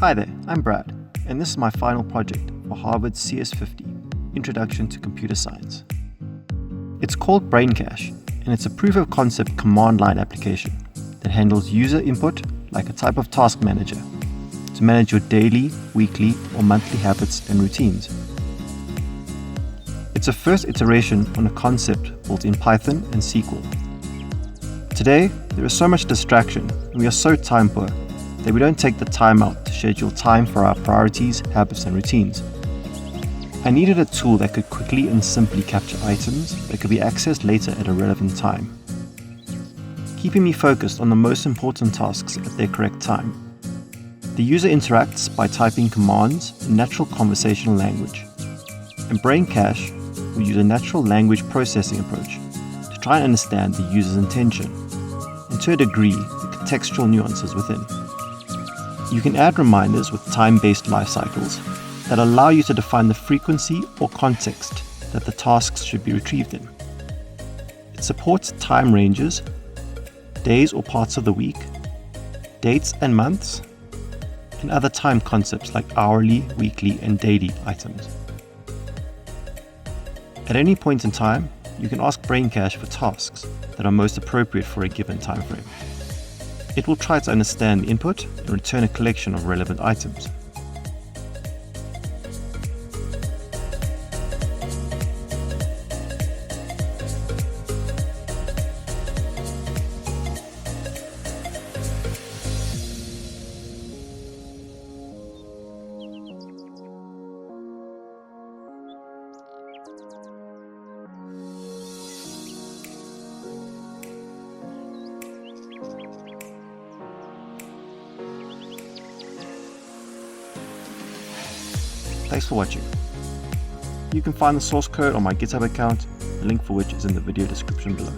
Hi there, I'm Brad, and this is my final project for Harvard's CS50, Introduction to Computer Science. It's called Braincache, and it's a proof-of-concept command line application that handles user input like a type of task manager to manage your daily, weekly, or monthly habits and routines. It's a first iteration on a concept built in Python and SQL. Today, there is so much distraction, and we are so time poor that we don't take the time out to schedule time for our priorities, habits, and routines. I needed a tool that could quickly and simply capture items that could be accessed later at a relevant time, keeping me focused on the most important tasks at their correct time. The user interacts by typing commands in natural conversational language, and Braincache will use a natural language processing approach to try and understand the user's intention, and to a degree, the contextual nuances within. You can add reminders with time-based life cycles that allow you to define the frequency or context that the tasks should be retrieved in. It supports time ranges, days or parts of the week, dates and months, and other time concepts like hourly, weekly, and daily items. At any point in time, you can ask Braincache for tasks that are most appropriate for a given time frame. It will try to understand the input and return a collection of relevant items. Thanks for watching. You can find the source code on my GitHub account, the link for which is in the video description below.